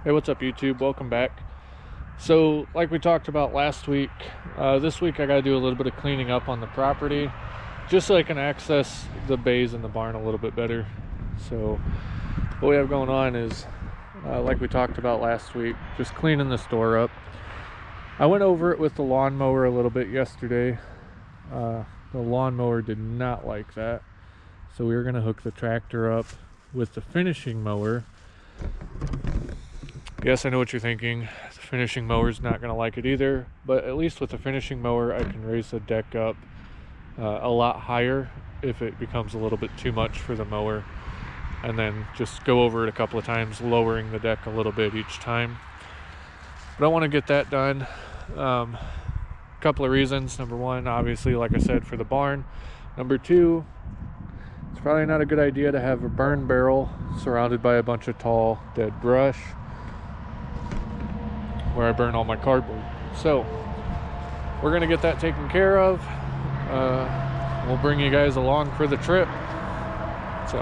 Hey, what's up YouTube? Welcome back. So like we talked about last week, this week I got to do a little bit of cleaning up on the property just so I can access the bays in the barn a little bit better. So what we have going on is, like we talked about last week, just cleaning the store up. I went over it with the lawnmower a little bit yesterday. The lawnmower did not like that, so we were going to hook the tractor up with the finishing mower. Yes, I know what you're thinking. The finishing mower's not going to like it either, but at least with the finishing mower, I can raise the deck up a lot higher if it becomes a little bit too much for the mower, and then just go over it a couple of times, lowering the deck a little bit each time. But I want to get that done. A couple of reasons. Number one, obviously, like I said, for the barn. Number two, it's probably not a good idea to have a burn barrel surrounded by a bunch of tall, dead brush where I burn all my cardboard. So we're gonna get that taken care of. We'll bring you guys along for the trip. So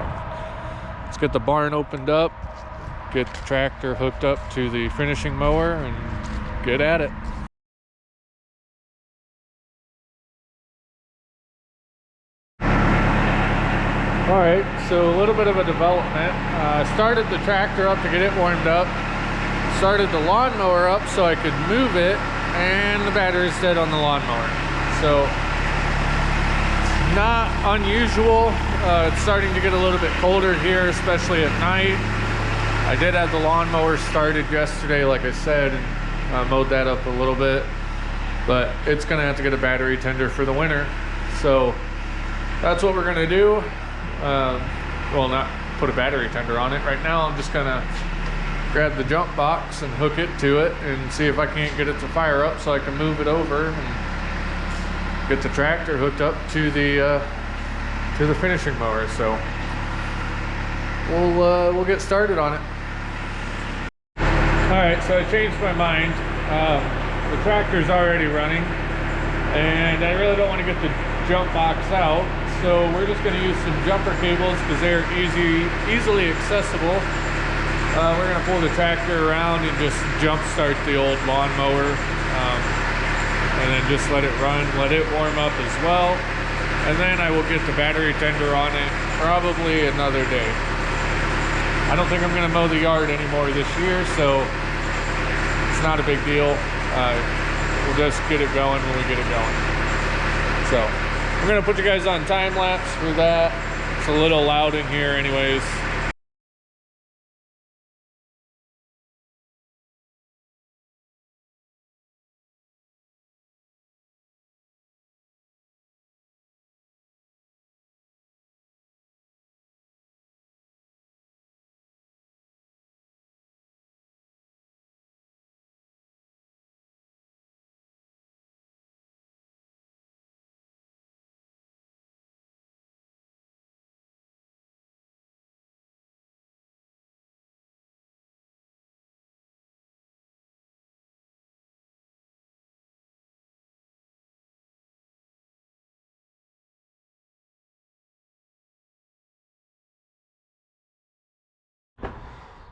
let's get the barn opened up, get the tractor hooked up to the finishing mower, and get at it. All right, so a little bit of a development. I started the tractor up to get it warmed up. Started the lawnmower up so I could move it, and the battery's dead on the lawnmower. So it's not unusual. It's starting to get a little bit colder here, especially at night. I did have the lawnmower started yesterday, like I said, and mowed that up a little bit, but it's gonna have to get a battery tender for the winter. So that's what we're gonna do. Well, not put a battery tender on it right now. I'm just gonna grab the jump box and hook it to it and see if I can't get it to fire up so I can move it over and get the tractor hooked up to the finishing mower. So we'll get started on it. All right, so I changed my mind. The tractor's already running, and I really don't want to get the jump box out. So we're just going to use some jumper cables because they're easily accessible. We're going to pull the tractor around and just jump start the old lawnmower, and then just let it run, let it warm up as well. And then I will get the battery tender on it probably another day. I don't think I'm going to mow the yard anymore this year, so it's not a big deal. We'll just get it going when we get it going. So we're going to put you guys on time lapse for that. It's a little loud in here anyways.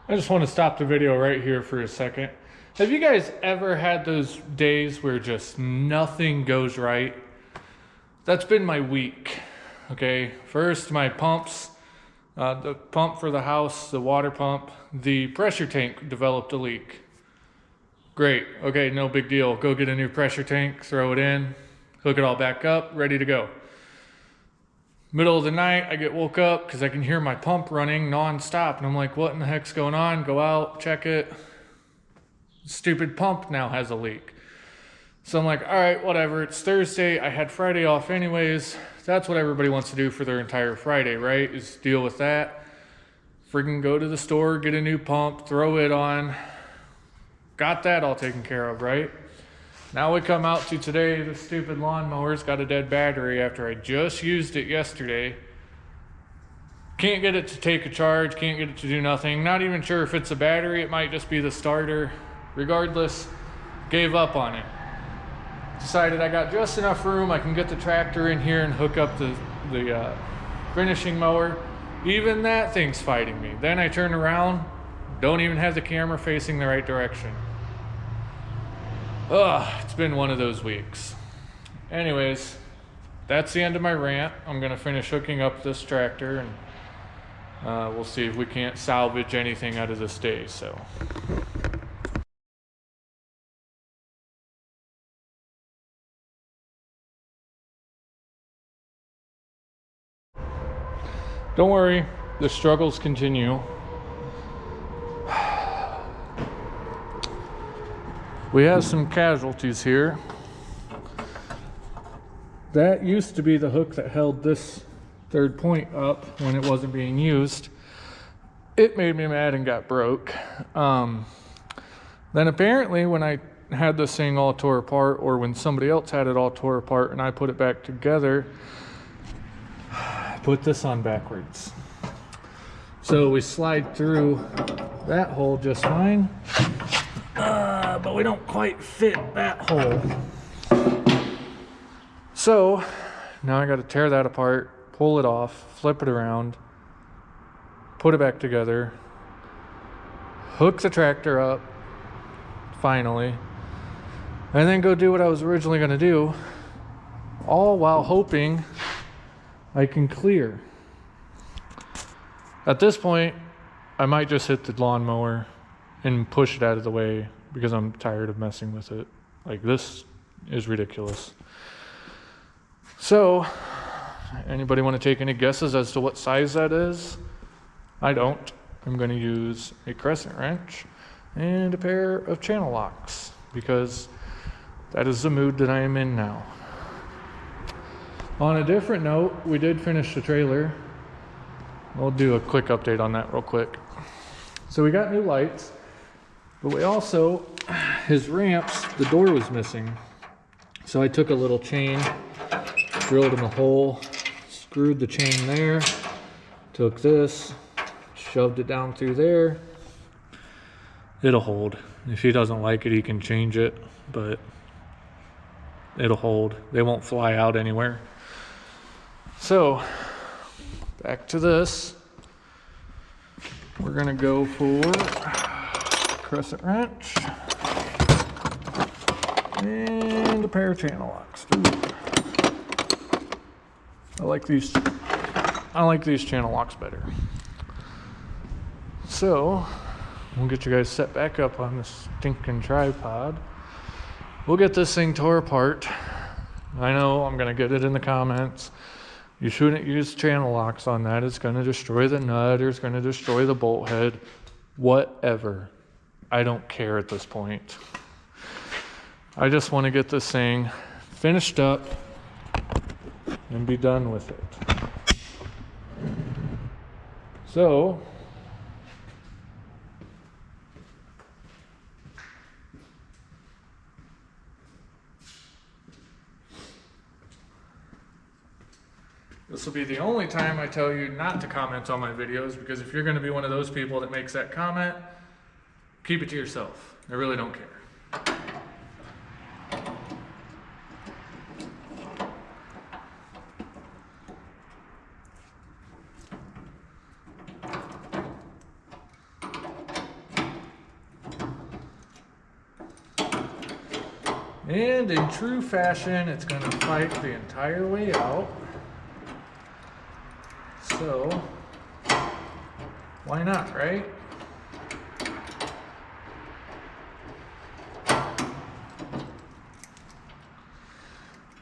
I just want to stop the video right here for a second. Have you guys ever had those days where just nothing goes right? That's been my week. Okay, first my pumps, the pump for the house, the water pump, the pressure tank developed a leak. Great, okay, no big deal. Go get a new pressure tank, throw it in, hook it all back up, ready to go. Middle of the night, I get woke up because I can hear my pump running non-stop, and I'm like, what in the heck's going on? Go out, check it. Stupid pump now has a leak. So I'm like, all right, whatever. It's Thursday. I had Friday off anyways. That's what everybody wants to do for their entire Friday, right? Is deal with that. Friggin' go to the store, get a new pump, throw it on. Got that all taken care of, right? Now we come out to today, the stupid lawnmower's got a dead battery after I just used it yesterday. Can't get it to take a charge, can't get it to do nothing. Not even sure if it's a battery, it might just be the starter. Regardless, gave up on it. Decided I got just enough room, I can get the tractor in here and hook up the finishing mower. Even that thing's fighting me. Then I turn around, Don't even have the camera facing the right direction. Ugh, it's been one of those weeks. Anyways, that's the end of my rant. I'm gonna finish hooking up this tractor, and we'll see if we can't salvage anything out of this day, so. Don't worry, the struggles continue. We have some casualties here. That used to be the hook that held this third point up when it wasn't being used. It made me mad and got broke. Then apparently when I had this thing all tore apart, or when somebody else had it all tore apart and I put it back together, I put this on backwards. So we slide through that hole just fine, but we don't quite fit that hole. So now I got to tear that apart, pull it off, flip it around, put it back together, hook the tractor up finally, and then go do what I was originally going to do, all while hoping I can clear. At this point, I might just hit the lawnmower and push it out of the way because I'm tired of messing with it. Like, this is ridiculous. So, anybody want to take any guesses as to what size that is? I don't. I'm going to use a crescent wrench and a pair of channel locks because that is the mood that I am in now. On a different note, we did finish the trailer. We'll do a quick update on that real quick. So we got new lights, but we also, his ramps, the door was missing. So I took a little chain, drilled in a hole, screwed the chain there, took this, shoved it down through there. It'll hold. If he doesn't like it, he can change it, but it'll hold. They won't fly out anywhere. So, back to this. We're gonna go for crescent wrench and a pair of channel locks. Ooh. I like these channel locks better. So, we'll get you guys set back up on this stinking tripod. We'll get this thing tore apart. I know I'm gonna get it in the comments. You shouldn't use channel locks on that. It's gonna destroy the nut, or it's gonna destroy the bolt head. Whatever. I don't care at this point. I just want to get this thing finished up and be done with it. So, this will be the only time I tell you not to comment on my videos, because if you're going to be one of those people that makes that comment, keep it to yourself. I really don't care. And in true fashion, it's going to fight the entire way out. So, why not, right?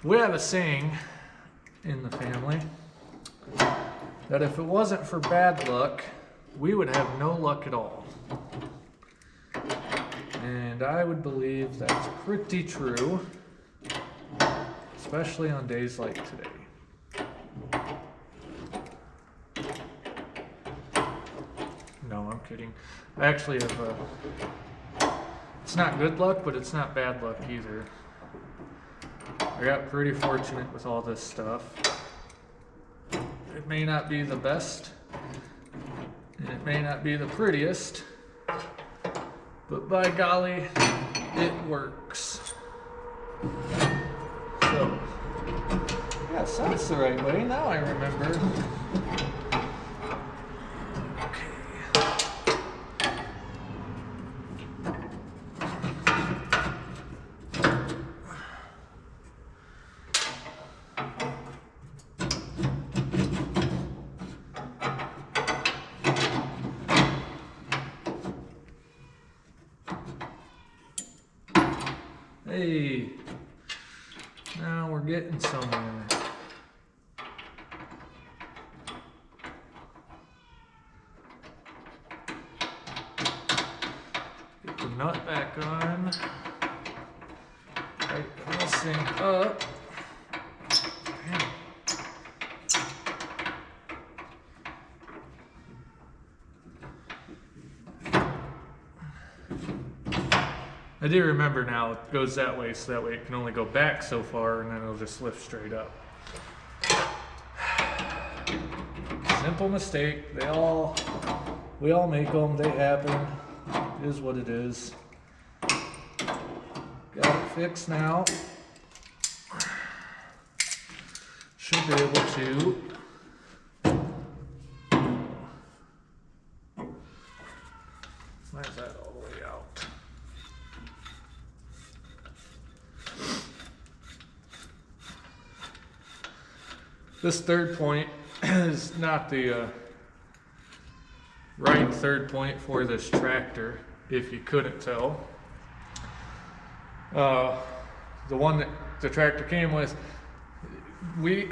We have a saying in the family that if it wasn't for bad luck, we would have no luck at all. And I would believe that's pretty true, especially on days like today. No, I'm kidding. I actually have it's not good luck, but it's not bad luck either. I got pretty fortunate with all this stuff. It may not be the best, and it may not be the prettiest, but by golly, it works. So, yeah, so that's the right way. Now I remember. Okay. Hey, now we're getting somewhere. Get the nut back on. Tighten this thing up. Damn. I do remember now it goes that way, so that way it can only go back so far and then it'll just lift straight up. Simple mistake. We all make them, they happen. It is what it is. Got it fixed now. Should be able to. Why is that all the way out? This third point is not the right third point for this tractor, if you couldn't tell. The one that the tractor came with, we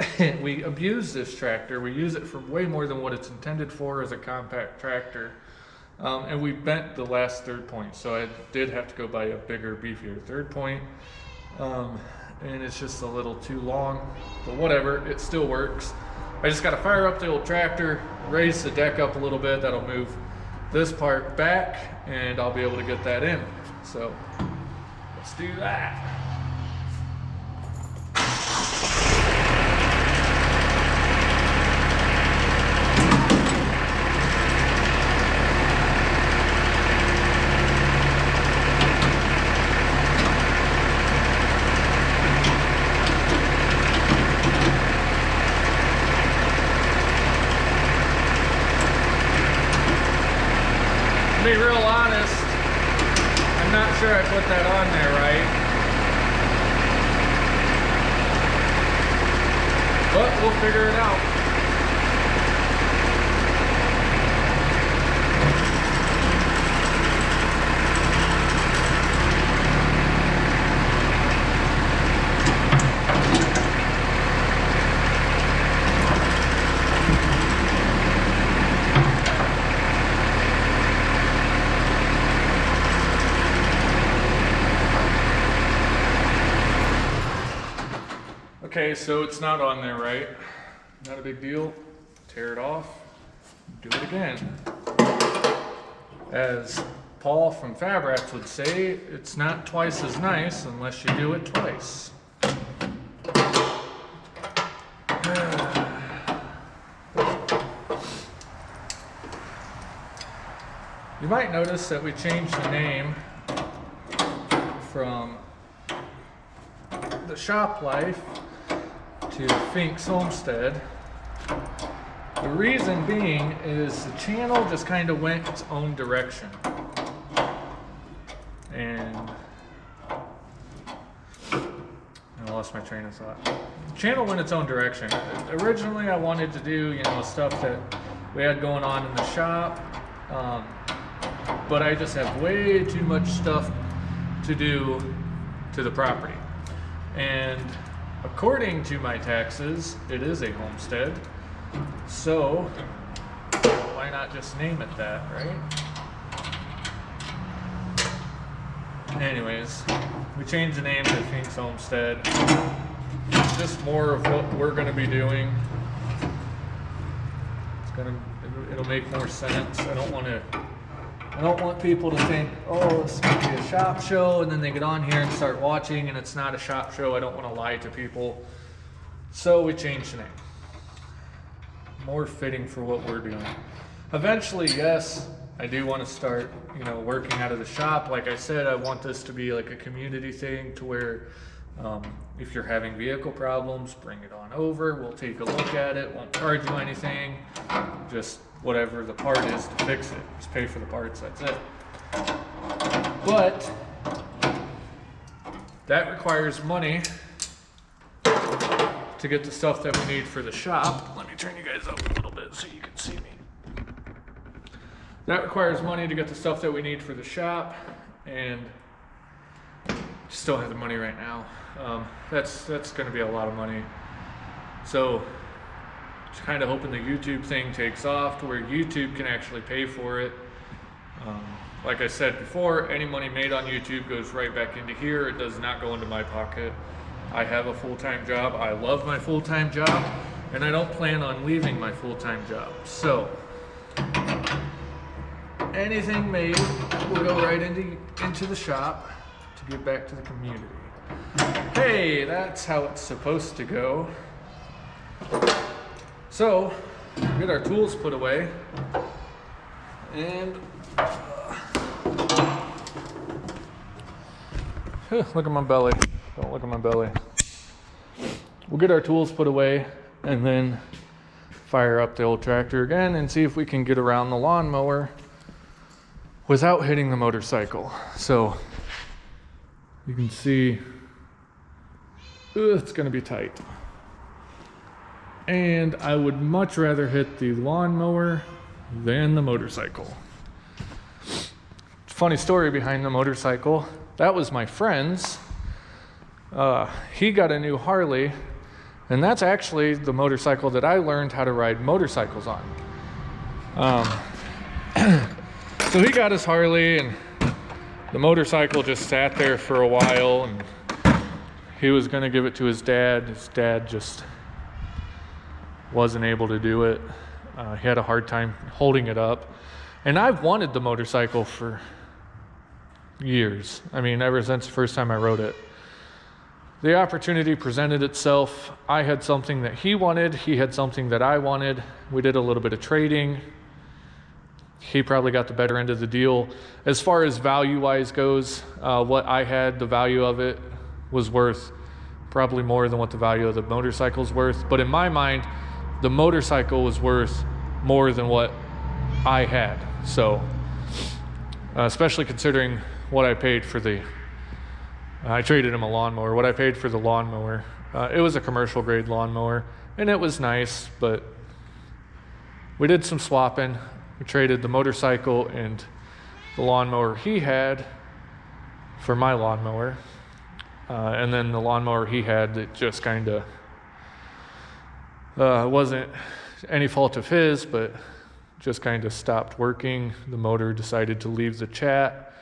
abuse this tractor. We use it for way more than what it's intended for as a compact tractor. And we bent the last third point, so I did have to go buy a bigger, beefier third point. And it's just a little too long, but whatever, it still works. I just got to fire up the old tractor, raise the deck up a little bit. That'll move this part back, and I'll be able to get that in. So let's do that. To be real honest, I'm not sure I put that on there right. But we'll figure it out. Okay, so it's not on there, right? Not a big deal. Tear it off, do it again. As Paul from Fabrax would say, it's not twice as nice unless you do it twice. You might notice that we changed the name from the Shop Life to Fink's Homestead. The reason being is the channel just kind of went its own direction. And I lost my train of thought. The channel went its own direction. Originally I wanted to do, stuff that we had going on in the shop, but I just have way too much stuff to do to the property. And according to my taxes, it is a homestead. So why not just name it that, right? Anyways, we changed the name to Fink's Homestead. It's just more of what we're going to be doing. It'll make more sense. I don't want people to think, oh, it's going to be a shop show, and then they get on here and start watching and it's not a shop show. I don't want to lie to people. So we changed the name. More fitting for what we're doing. Eventually, yes, I do want to start, working out of the shop. Like I said, I want this to be like a community thing to where if you're having vehicle problems, bring it on over. We'll take a look at it. Won't charge you anything. Just whatever the part is to fix it. Just pay for the parts, that's it. But that requires money to get the stuff that we need for the shop. Let me turn you guys up a little bit so you can see me. That requires money to get the stuff that we need for the shop, and Just don't have the money right now. That's going to be a lot of money. So just kind of hoping the YouTube thing takes off to where YouTube can actually pay for it. Like I said before, any money made on YouTube goes right back into here. It does not go into my pocket. I have a full-time job. I love my full-time job, and I don't plan on leaving my full-time job. So anything made will go right into the shop to give back to the community. Hey, that's how it's supposed to go. So, get our tools put away, and look at my belly. Don't look at my belly. We'll get our tools put away and then fire up the old tractor again and see if we can get around the lawnmower without hitting the motorcycle. So you can see it's going to be tight. And I would much rather hit the lawnmower than the motorcycle. Funny story behind the motorcycle. That was my friend's. He got a new Harley, and that's actually the motorcycle that I learned how to ride motorcycles on. So he got his Harley, and the motorcycle just sat there for a while, and he was going to give it to his dad. His dad just wasn't able to do it. He had a hard time holding it up. And I've wanted the motorcycle for years. I mean, ever since the first time I rode it. The opportunity presented itself. I had something that he wanted. He had something that I wanted. We did a little bit of trading. He probably got the better end of the deal. As far as value-wise goes, what I had, the value of it was worth probably more than what the value of the motorcycle's worth. But in my mind, the motorcycle was worth more than what I had. So, especially considering what I paid for I traded him a lawnmower. What I paid for the lawnmower, it was a commercial grade lawnmower, and it was nice, but we did some swapping. We traded the motorcycle and the lawnmower he had for my lawnmower. And then the lawnmower he had, it just kind of wasn't any fault of his, but just kind of stopped working. The motor decided to leave the chat.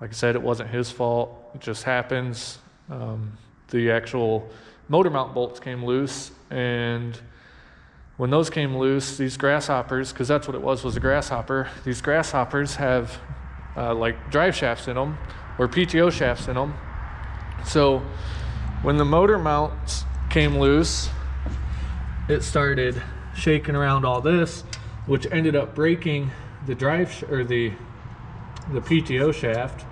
Like I said, it wasn't his fault. It just happens. The actual motor mount bolts came loose, and when those came loose, these grasshoppers, because that's what it was a grasshopper, these grasshoppers have like drive shafts in them, or PTO shafts in them. So when the motor mounts came loose, it started shaking around all this, which ended up breaking the the PTO shaft.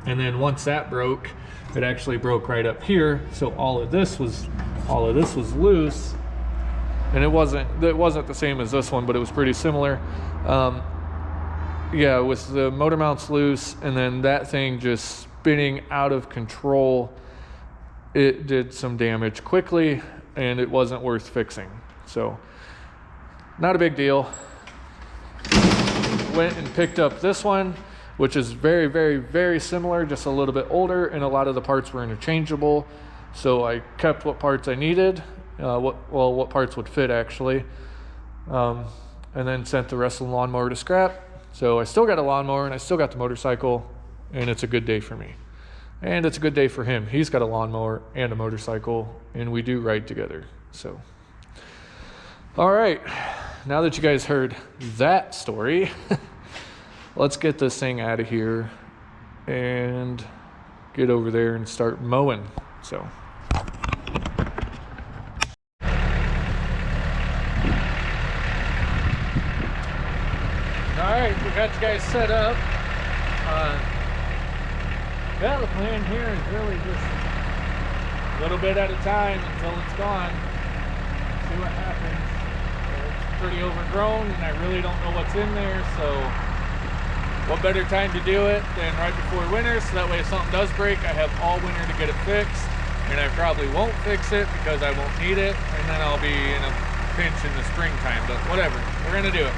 And then once that broke, it actually broke right up here. So all of this was loose, and it wasn't the same as this one, but it was pretty similar. Yeah, with the motor mounts loose, and then that thing just spinning out of control, it did some damage quickly, and it wasn't worth fixing. So, not a big deal. Went and picked up this one, which is very, very, very similar, just a little bit older, and a lot of the parts were interchangeable. So I kept what parts I needed, what parts would fit actually, and then sent the rest of the lawnmower to scrap. So I still got a lawnmower, and I still got the motorcycle, and it's a good day for me. And it's a good day for him. He's got a lawnmower and a motorcycle, and we do ride together. So, all right, now that you guys heard that story, let's get this thing out of here and get over there and start mowing. So. All right, we got you guys set up. Yeah, the plan here is really just a little bit at a time until it's gone. See what happens. It's pretty overgrown, and I really don't know what's in there, so what better time to do it than right before winter, so that way if something does break, I have all winter to get it fixed, and I probably won't fix it because I won't need it, and then I'll be in a pinch in the springtime, but whatever, we're gonna do it.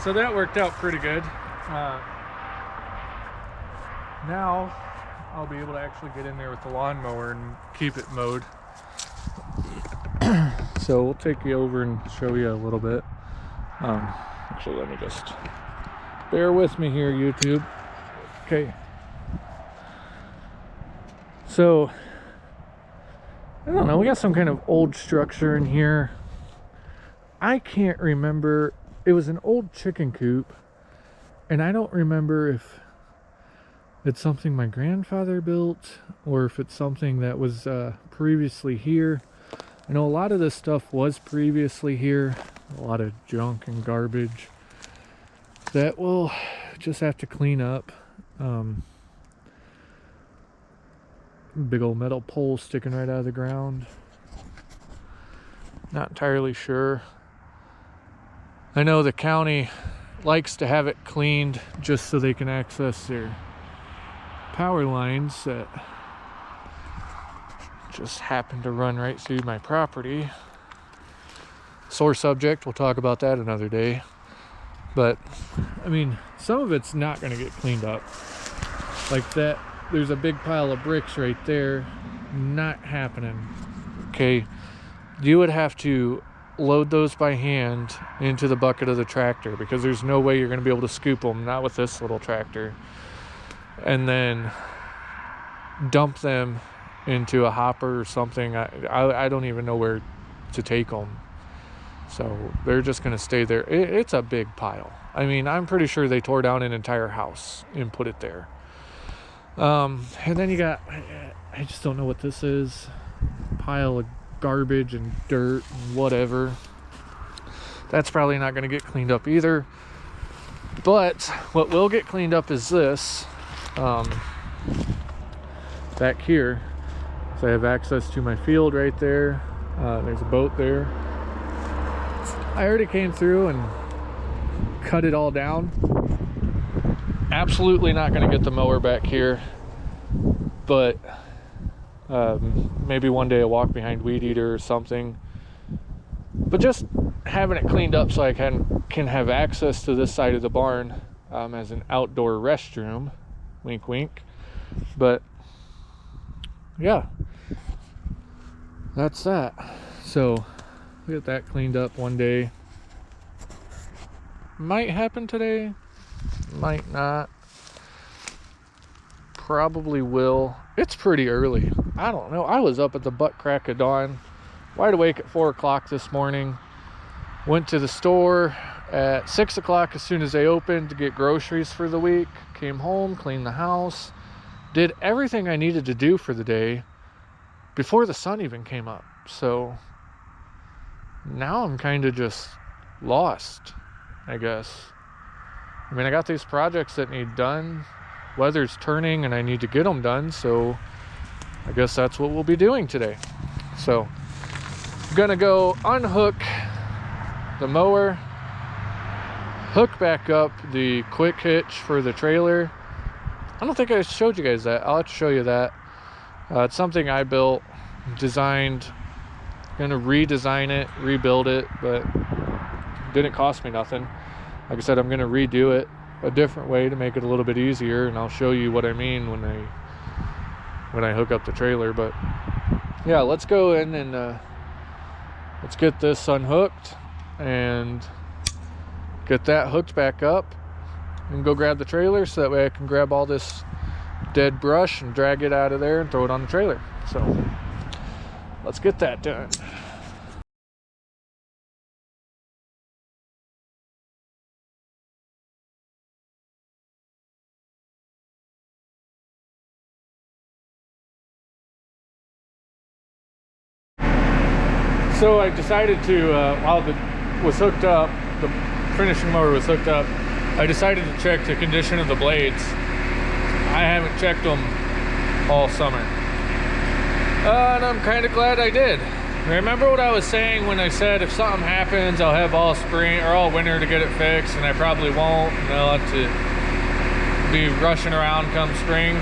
So that worked out pretty good. Now I'll be able to actually get in there with the lawnmower and keep it mowed. So we'll take you over and show you a little bit. Actually, let me just bear with me here, YouTube. Okay. So, I don't know, we got some kind of old structure in here. I can't remember. It was an old chicken coop, and I don't remember if it's something my grandfather built or if it's something that was previously here. I know a lot of this stuff was previously here, a lot of junk and garbage that we'll just have to clean up. Big old metal pole sticking right out of the ground. Not entirely sure. I know the county likes to have it cleaned just so they can access their power lines that just happen to run right through my property. Sore subject, we'll talk about that another day. But I mean, some of it's not going to get cleaned up. Like that, there's a big pile of bricks right there. Not happening. Okay, you would have to load those by hand into the bucket of the tractor because there's no way you're going to be able to scoop them, not with this little tractor, and then dump them into a hopper or something. I don't even know where to take them, so they're just going to stay there. It's a big pile. I mean, I'm pretty sure they tore down an entire house and put it there. And then you got, I just don't know what this is, pile of garbage and dirt and whatever. That's probably not going to get cleaned up either. But what will get cleaned up is this, back here. So I have access to my field right there. There's a boat there. I already came through and cut it all down. Absolutely not going to get the mower back here, but maybe one day a walk behind weed eater or something. But just having it cleaned up so I can have access to this side of the barn as an outdoor restroom. Wink, wink. But yeah, that's that. So we'll get that cleaned up one day. Might happen today, might not. Probably will. It's pretty early. I don't know. I was up at the butt crack of dawn, wide awake at 4 o'clock this morning. Went to the store at 6 o'clock as soon as they opened to get groceries for the week. Came home, cleaned the house, did everything I needed to do for the day before the sun even came up. So now I'm kind of just lost, I guess. I mean, I got these projects that need done. Weather's turning and I need to get them done, so I guess that's what we'll be doing today. So I'm gonna go unhook the mower, hook back up the quick hitch for the trailer. I don't think I showed you guys that. I'll have to show you that. It's something I built, designed, gonna redesign it, rebuild it, but it didn't cost me nothing. Like I said, I'm gonna redo it a different way to make it a little bit easier, and I'll show you what I mean when I hook up the trailer. But yeah, let's go in and let's get this unhooked and get that hooked back up and go grab the trailer, so that way I can grab all this dead brush and drag it out of there and throw it on the trailer. So let's get that done. So I decided to, while it was hooked up, the finishing mower was hooked up, I decided to check the condition of the blades. I haven't checked them all summer. And I'm kind of glad I did. Remember what I was saying when I said if something happens, I'll have all spring or all winter to get it fixed, and I probably won't, and I'll have to be rushing around come spring.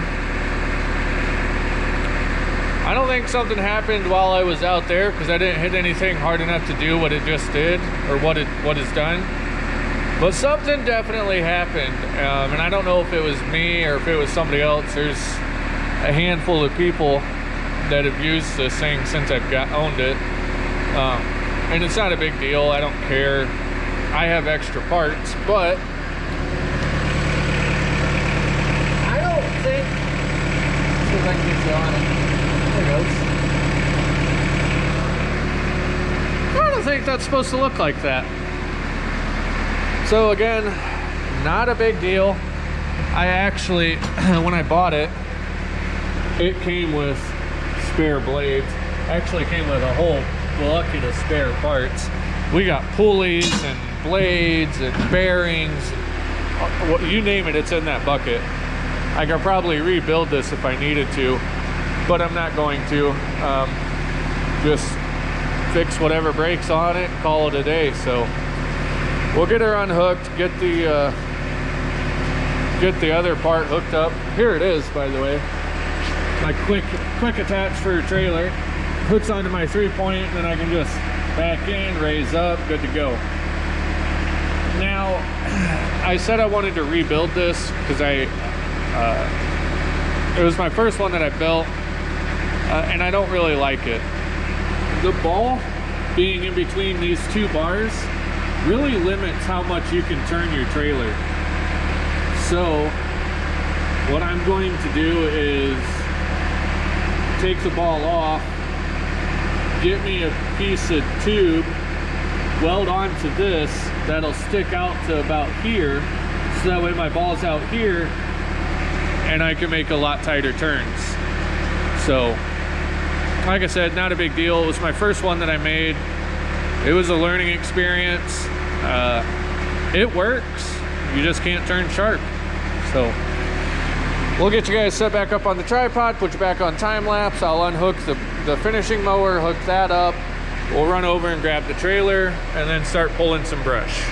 I don't think something happened while I was out there, because I didn't hit anything hard enough to do what it just did, or what it's done. But something definitely happened, and I don't know if it was me or if it was somebody else. There's a handful of people that have used this thing since I've owned it, and it's not a big deal. I don't care. I have extra parts, but I don't think. Let's see if I can get you on it. There it goes. I don't think that's supposed to look like that. So again, not a big deal. I actually, when I bought it, it came with spare blades. Actually came with a whole bucket of spare parts. We got pulleys and blades and bearings. You name it, it's in that bucket. I could probably rebuild this if I needed to, but I'm not going to. Just fix whatever breaks on it, call it a day. So we'll get her unhooked, get the other part hooked up. Here it is, by the way. My quick attach for a trailer. Hooks onto my 3-point, and then I can just back in, raise up, good to go. Now, I said I wanted to rebuild this because it was my first one that I built, and I don't really like it. The ball being in between these two bars really limits how much you can turn your trailer. So what I'm going to do is take the ball off, get me a piece of tube, weld onto this that'll stick out to about here, so that way my ball's out here and I can make a lot tighter turns. So like I said, not a big deal. It was my first one that I made. It was a learning experience. It works, you just can't turn sharp. So we'll get you guys set back up on the tripod, put you back on time lapse. I'll unhook the finishing mower, hook that up. We'll run over and grab the trailer and then start pulling some brush.